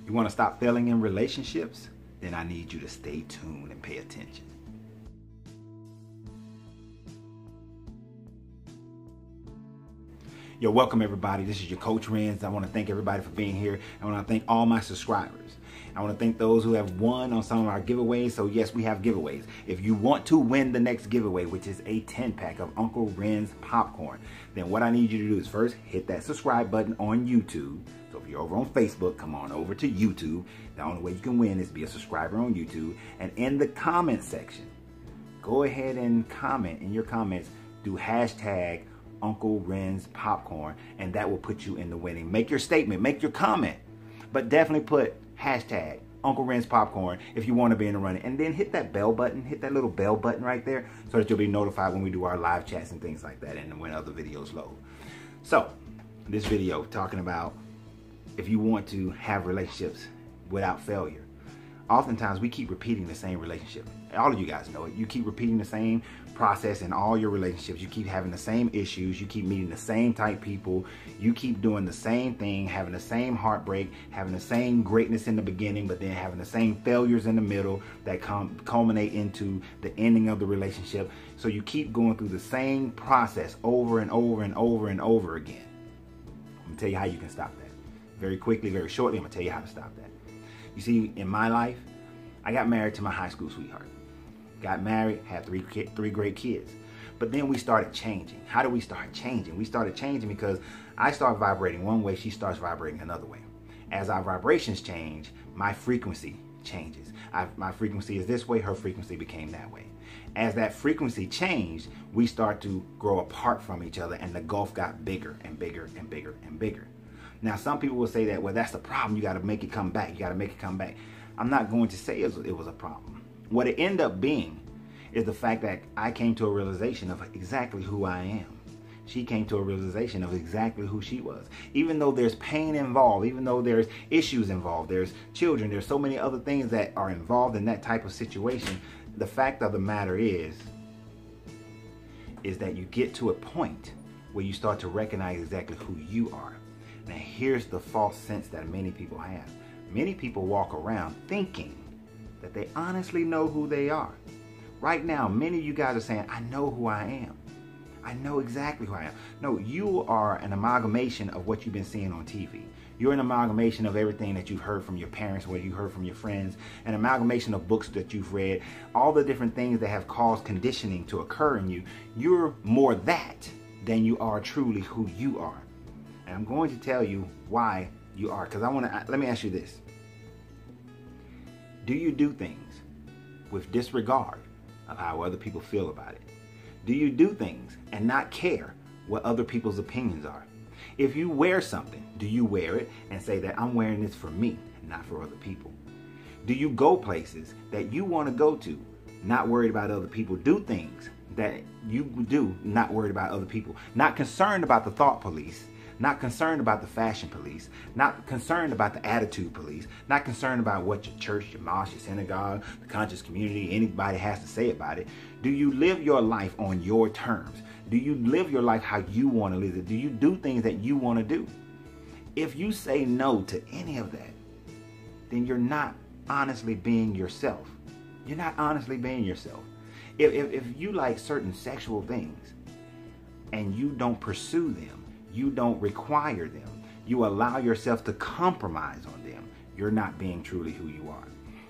You want to stop failing in relationships? Then I need you to stay tuned and pay attention. Yo, welcome everybody. This is your Coach Renz. I want to thank everybody for being here. I want to thank all my subscribers. I want to thank those who have won on some of our giveaways. So yes, we have giveaways. If you want to win the next giveaway, which is a 10-pack of Uncle Renz popcorn, then what I need you to do is first hit that subscribe button on YouTube. So if you're over on Facebook, come on over to YouTube. The only way you can win is be a subscriber on YouTube. And in the comment section, go ahead and comment in your comments, do hashtag Uncle Renz popcorn, and that will put you in the winning. Make your statement, make your comment, but definitely put hashtag Uncle Renz popcorn if you want to be in the running. And then hit that bell button, hit that little bell button right there so that you'll be notified when we do our live chats and things like that, and when other videos load. So this video talking about if you want to have relationships without failure. Oftentimes we keep repeating the same relationship. All of you guys know it. You keep repeating the same process in all your relationships. You keep having the same issues. You keep meeting the same type people. You keep doing the same thing, having the same heartbreak, having the same greatness in the beginning, but then having the same failures in the middle that culminate into the ending of the relationship. So you keep going through the same process over and over and over and over again. I'm going to tell you how you can stop that. Very quickly, very shortly, I'm going to tell you how to stop that. You see, in my life, I got married to my high school sweetheart. Got married, had three great kids. But then we started changing. How did we start changing? We started changing because I start vibrating one way, she starts vibrating another way. As our vibrations change, my frequency changes. My frequency is this way, her frequency became that way. As that frequency changed, we start to grow apart from each other, and the gulf got bigger and bigger and bigger and bigger. Now, some people will say that, well, that's the problem. You got to make it come back. You got to make it come back. I'm not going to say it was a problem. What it ended up being is the fact that I came to a realization of exactly who I am. She came to a realization of exactly who she was. Even though there's pain involved, even though there's issues involved, there's children, there's so many other things that are involved in that type of situation, the fact of the matter is that you get to a point where you start to recognize exactly who you are. Now here's the false sense that many people have. Many people walk around thinking that they honestly know who they are. Right now, many of you guys are saying, I know who I am. I know exactly who I am. No, you are an amalgamation of what you've been seeing on TV. You're an amalgamation of everything that you've heard from your parents, what you heard from your friends, an amalgamation of books that you've read, all the different things that have caused conditioning to occur in you. You're more that than you are truly who you are. And I'm going to tell you why you are, because let me ask you this. Do you do things with disregard of how other people feel about it? Do you do things and not care what other people's opinions are? If you wear something, do you wear it and say that I'm wearing this for me, not for other people? Do you go places that you want to go to, not worried about other people? Do things that you do, not worried about other people, not concerned about the thought police, not concerned about the fashion police, not concerned about the attitude police, not concerned about what your church, your mosque, your synagogue, the conscious community, anybody has to say about it. Do you live your life on your terms? Do you live your life how you want to live it? Do you do things that you want to do? If you say no to any of that, then you're not honestly being yourself. You're not honestly being yourself. If you like certain sexual things and you don't pursue them, you don't require them, you allow yourself to compromise on them, you're not being truly who you are.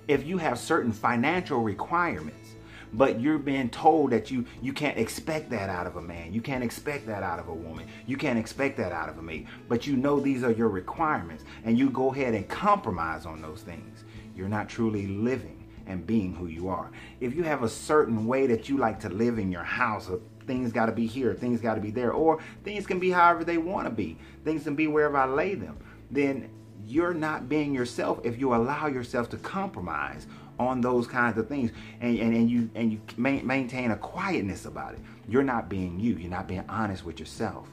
If you have certain financial requirements, but you're being told that you can't expect that out of a man, you can't expect that out of a woman, you can't expect that out of a mate, but you know these are your requirements, and you go ahead and compromise on those things, you're not truly living and being who you are. If you have a certain way that you like to live in your house, or things got to be here, things got to be there, or things can be however they want to be, things can be wherever I lay them, then you're not being yourself if you allow yourself to compromise on those kinds of things, and you maintain a quietness about it. You're not being you. You're not being honest with yourself.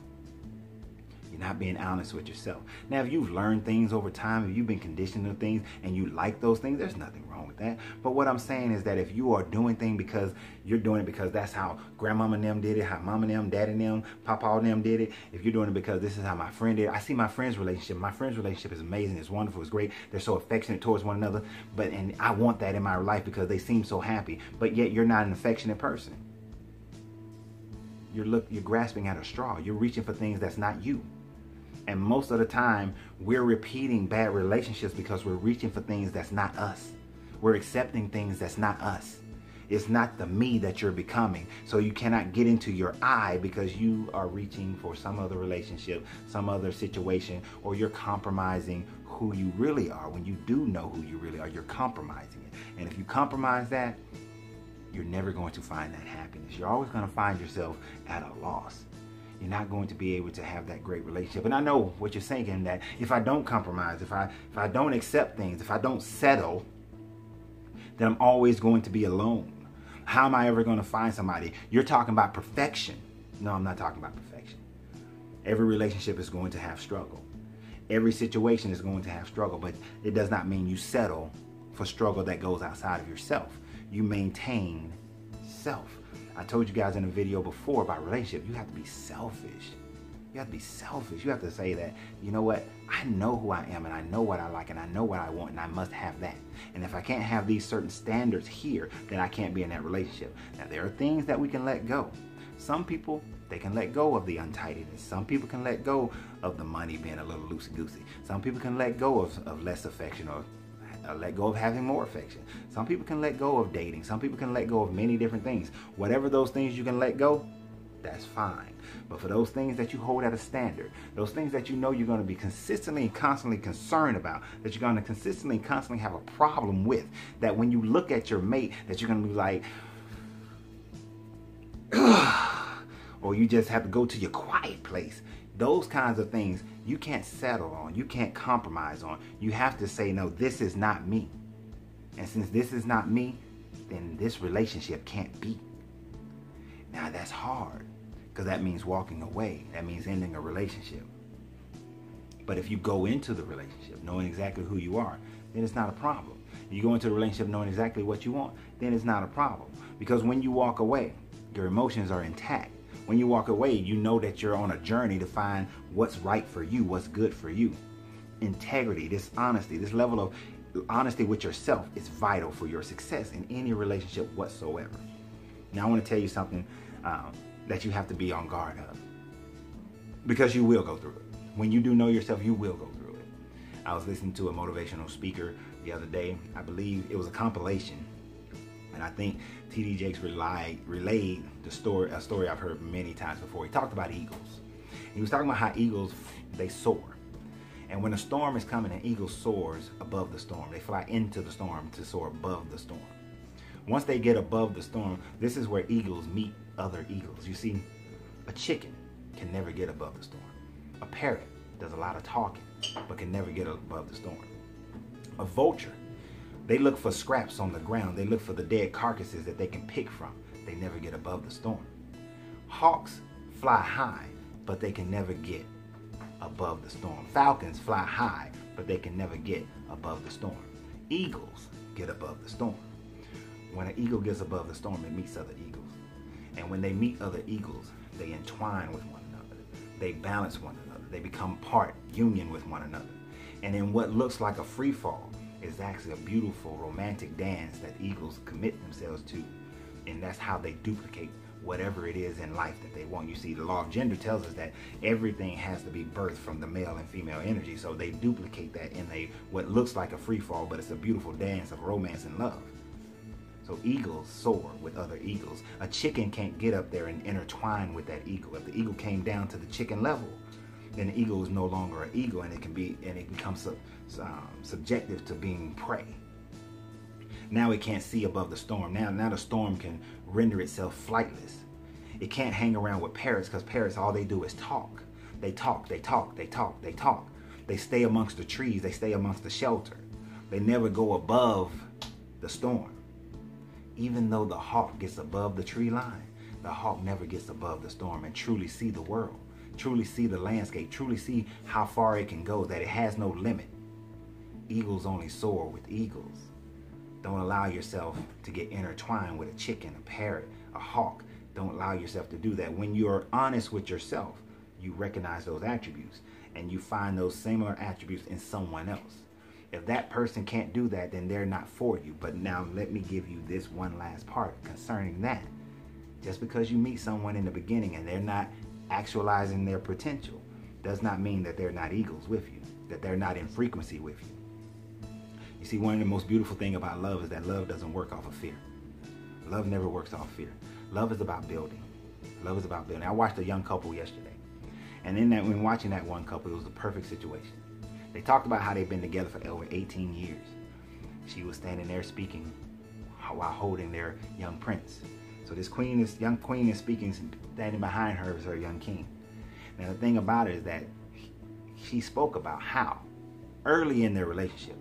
not being honest with yourself. Now, if you've learned things over time, if you've been conditioned to things and you like those things, there's nothing wrong with that. But what I'm saying is that if you are doing things because you're doing it because that's how grandmama and them did it, how mama and them, daddy and them, papa and them did it, if you're doing it because this is how my friend did it. I see my friend's relationship. My friend's relationship is amazing. It's wonderful. It's great. They're so affectionate towards one another. And I want that in my life because they seem so happy. But yet you're not an affectionate person. You're grasping at a straw. You're reaching for things that's not you. And most of the time, we're repeating bad relationships because we're reaching for things that's not us. We're accepting things that's not us. It's not the me that you're becoming. So you cannot get into your I because you are reaching for some other relationship, some other situation, or you're compromising who you really are. When you do know who you really are, you're compromising it. And if you compromise that, you're never going to find that happiness. You're always going to find yourself at a loss. You're not going to be able to have that great relationship. And I know what you're thinking, that if I don't compromise, if I don't accept things, if I don't settle, then I'm always going to be alone. How am I ever going to find somebody? You're talking about perfection. No, I'm not talking about perfection. Every relationship is going to have struggle. Every situation is going to have struggle, but it does not mean you settle for struggle that goes outside of yourself. You maintain self. I told you guys in a video before about relationship, you have to be selfish. You have to be selfish. You have to say that, you know what? I know who I am and I know what I like and I know what I want and I must have that. And if I can't have these certain standards here, then I can't be in that relationship. Now, there are things that we can let go. Some people, they can let go of the untidiness. Some people can let go of the money being a little loosey-goosey. Some people can let go of less affection or let go of having more affection. Some people can let go of dating. Some people can let go of many different things. Whatever those things you can let go, that's fine. But for those things that you hold at a standard, those things that you know you're going to be consistently and constantly concerned about, that you're going to consistently and constantly have a problem with, that when you look at your mate, that you're going to be like, or you just have to go to your quiet place. Those kinds of things you can't settle on. You can't compromise on. You have to say, no, this is not me. And since this is not me, then this relationship can't be. Now that's hard because that means walking away. That means ending a relationship. But if you go into the relationship knowing exactly who you are, then it's not a problem. If you go into the relationship knowing exactly what you want, then it's not a problem. Because when you walk away, your emotions are intact. When you walk away, you know that you're on a journey to find what's right for you, what's good for you. Integrity, this honesty, this level of honesty with yourself is vital for your success in any relationship whatsoever. Now, I want to tell you something that you have to be on guard of, because you will go through it. When you do know yourself, you will go through it. I was listening to a motivational speaker the other day. I believe it was a compilation. And I think T.D. Jakes relayed a story I've heard many times before. He talked about eagles. He was talking about how eagles, they soar. And when a storm is coming, an eagle soars above the storm. They fly into the storm to soar above the storm. Once they get above the storm, this is where eagles meet other eagles. You see, a chicken can never get above the storm. A parrot does a lot of talking, but can never get above the storm. A vulture, they look for scraps on the ground. They look for the dead carcasses that they can pick from. They never get above the storm. Hawks fly high, but they can never get above the storm. Falcons fly high, but they can never get above the storm. Eagles get above the storm. When an eagle gets above the storm, it meets other eagles. And when they meet other eagles, they entwine with one another. They balance one another. They become union with one another. And in what looks like a free fall is actually a beautiful romantic dance that eagles commit themselves to. And that's how they duplicate whatever it is in life that they want. You see, the law of gender tells us that everything has to be birthed from the male and female energy. So they duplicate that in what looks like a free fall, but it's a beautiful dance of romance and love. So eagles soar with other eagles. A chicken can't get up there and intertwine with that eagle. If the eagle came down to the chicken level, then the eagle is no longer an eagle, and it becomes subjective to being prey. Now it can't see above the storm. Now the storm can render itself flightless. It can't hang around with parrots, because parrots, all they do is talk. They talk, they talk, they talk, they talk. They stay amongst the trees. They stay amongst the shelter. They never go above the storm. Even though the hawk gets above the tree line, the hawk never gets above the storm and truly see the world, truly see the landscape, truly see how far it can go, that it has no limit. Eagles only soar with eagles. Don't allow yourself to get intertwined with a chicken, a parrot, a hawk. Don't allow yourself to do that. When you're honest with yourself, you recognize those attributes and you find those similar attributes in someone else. If that person can't do that, then they're not for you. But now let me give you this one last part concerning that. Just because you meet someone in the beginning and they're not actualizing their potential does not mean that they're not eagles with you, that they're not in frequency with you. You see, one of the most beautiful things about love is that love doesn't work off of fear. Love never works off fear. Love is about building. Love is about building. I watched a young couple yesterday. And when watching that one couple, it was a perfect situation. They talked about how they've been together for over 18 years. She was standing there speaking while holding their young prince. So this young queen is speaking, standing behind her is her young king. Now the thing about it is that she spoke about how early in their relationship,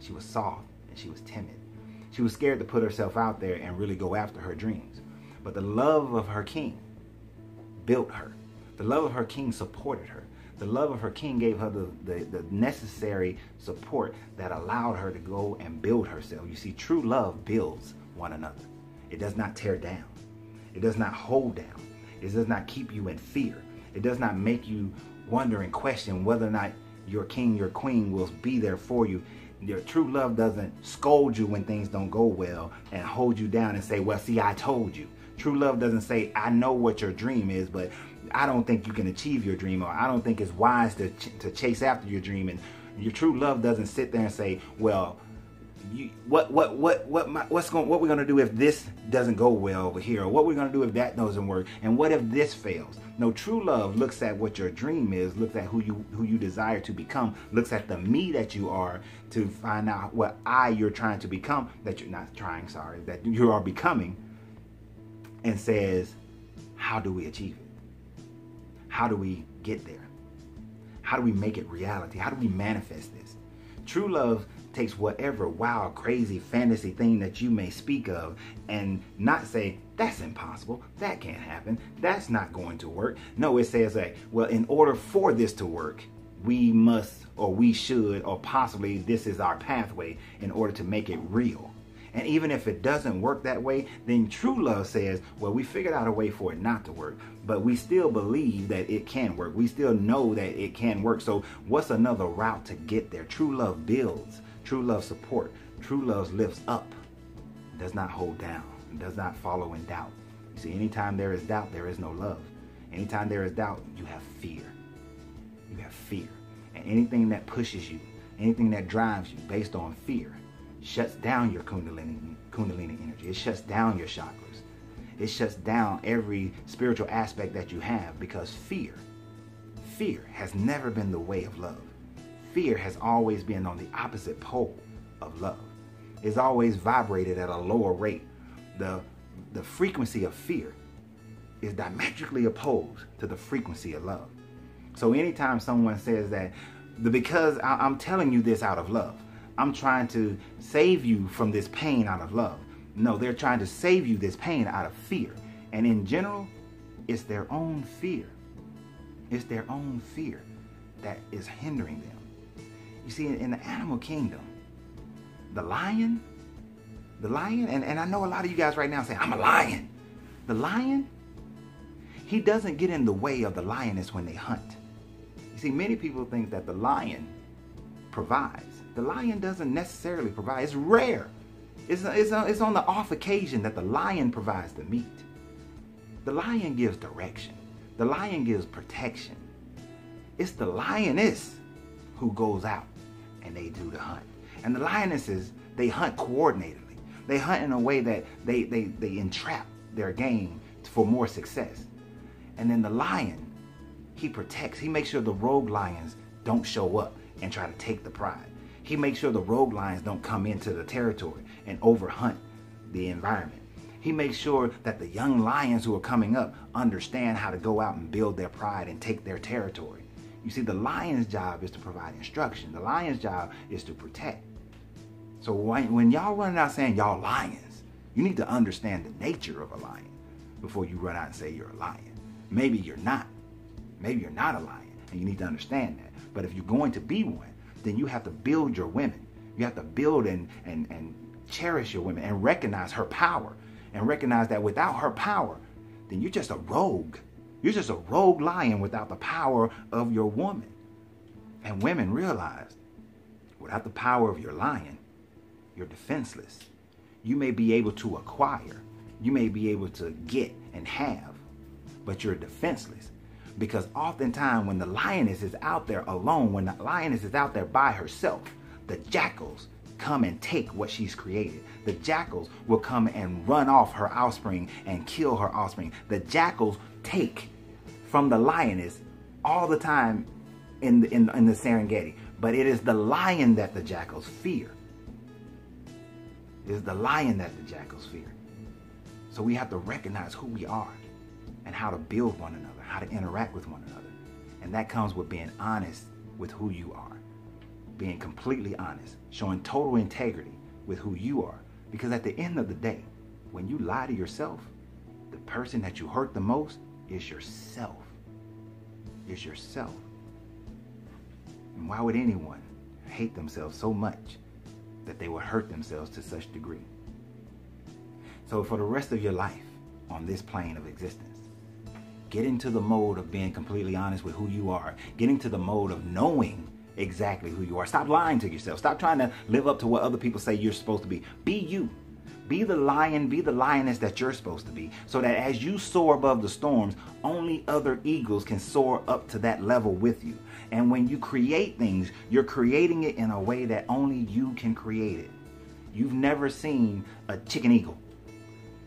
she was soft and she was timid. She was scared to put herself out there and really go after her dreams. But the love of her king built her. The love of her king supported her. The love of her king gave her the necessary support that allowed her to go and build herself. You see, true love builds one another. It does not tear down. It does not hold down. It does not keep you in fear. It does not make you wonder and question whether or not your king, your queen will be there for you. Your true love doesn't scold you when things don't go well and hold you down and say, well, see, I told you. True love doesn't say, I know what your dream is, but I don't think you can achieve your dream, or I don't think it's wise to chase after your dream. And your true love doesn't sit there and say, well, what we're gonna do if this doesn't go well over here, or what we're gonna do if that doesn't work, and what if this fails? No, true love looks at what your dream is, looks at who you desire to become, looks at the me that you are to find out what you're trying to become, that you're not trying, sorry, that you are becoming, and says, how do we achieve it? How do we get there? How do we make it reality? How do we manifest this? True love takes whatever wild, crazy fantasy thing that you may speak of and not say, that's impossible, that can't happen, that's not going to work. No, it says that, well, in order for this to work, we must, or we should, or possibly this is our pathway in order to make it real. And even if it doesn't work that way, then true love says, well, we figured out a way for it not to work, but we still believe that it can work. We still know that it can work. So what's another route to get there? True love builds. True love support. True love lifts up. It does not hold down. It does not follow in doubt. You see, anytime there is doubt, there is no love. Anytime there is doubt, you have fear. You have fear. And anything that pushes you, anything that drives you based on fear, shuts down your kundalini energy. It shuts down your chakras. It shuts down every spiritual aspect that you have, because fear has never been the way of love. Fear has always been on the opposite pole of love. It's always vibrated at a lower rate. The frequency of fear is diametrically opposed to the frequency of love. So anytime someone says that, because I'm telling you this out of love, I'm trying to save you from this pain out of love. No, they're trying to save you this pain out of fear. And in general, it's their own fear. It's their own fear that is hindering them. You see, in the animal kingdom, the lion, and I know a lot of you guys right now saying, I'm a lion. The lion, he doesn't get in the way of the lioness when they hunt. You see, many people think that the lion provides. The lion doesn't necessarily provide. It's rare. It's on the off occasion that the lion provides the meat. The lion gives direction. The lion gives protection. It's the lioness who goes out and they do the hunt. And the lionesses, they hunt coordinatedly. They hunt in a way that they entrap their game for more success. And then the lion, he protects. He makes sure the rogue lions don't show up and try to take the prize. He makes sure the rogue lions don't come into the territory and overhunt the environment. He makes sure that the young lions who are coming up understand how to go out and build their pride and take their territory. You see, the lion's job is to provide instruction. The lion's job is to protect. So when y'all running out saying y'all lions, you need to understand the nature of a lion before you run out and say you're a lion. Maybe you're not. Maybe you're not a lion, and you need to understand that. But if you're going to be one, then you have to build your women. You have to build and cherish your women and recognize her power, and recognize that without her power, then you're just a rogue. You're just a rogue lion without the power of your woman. And women realize, without the power of your lion, you're defenseless. You may be able to acquire, you may be able to get and have, but you're defenseless. Because oftentimes when the lioness is out there alone, when the lioness is out there by herself, the jackals come and take what she's created. The jackals will come and run off her offspring and kill her offspring. The jackals take from the lioness all the time in the Serengeti. But it is the lion that the jackals fear. It is the lion that the jackals fear. So we have to recognize who we are and how to build one another, how to interact with one another. And that comes with being honest with who you are. Being completely honest, showing total integrity with who you are. Because at the end of the day, when you lie to yourself, the person that you hurt the most is yourself. Is yourself. And why would anyone hate themselves so much that they would hurt themselves to such degree? So for the rest of your life on this plane of existence, get into the mode of being completely honest with who you are. Get into the mode of knowing exactly who you are. Stop lying to yourself. Stop trying to live up to what other people say you're supposed to be. Be you. Be the lion, be the lioness that you're supposed to be, so that as you soar above the storms, only other eagles can soar up to that level with you. And when you create things, you're creating it in a way that only you can create it. You've never seen a chicken eagle.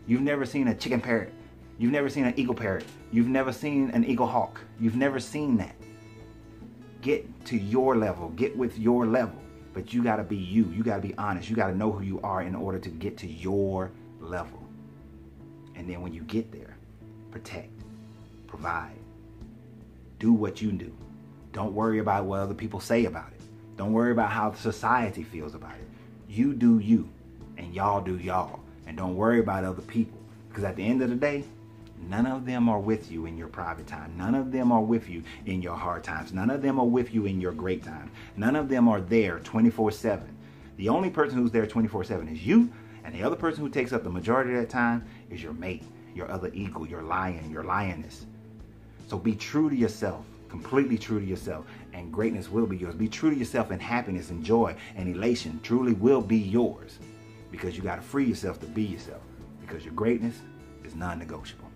You've never seen a chicken parrot. You've never seen an eagle parrot. You've never seen an eagle hawk. You've never seen that. Get to your level. Get with your level. But you got to be you. You got to be honest. You got to know who you are in order to get to your level. And then when you get there, protect, provide, do what you do. Don't worry about what other people say about it. Don't worry about how society feels about it. You do you, and y'all do y'all. And don't worry about other people. Because at the end of the day, none of them are with you in your private time. None of them are with you in your hard times. None of them are with you in your great times. None of them are there 24/7. The only person who's there 24/7 is you, and the other person who takes up the majority of that time is your mate, your other eagle, your lion, your lioness. So be true to yourself, completely true to yourself, and greatness will be yours. Be true to yourself, and happiness and joy and elation truly will be yours, because you got to free yourself to be yourself, because your greatness is non-negotiable.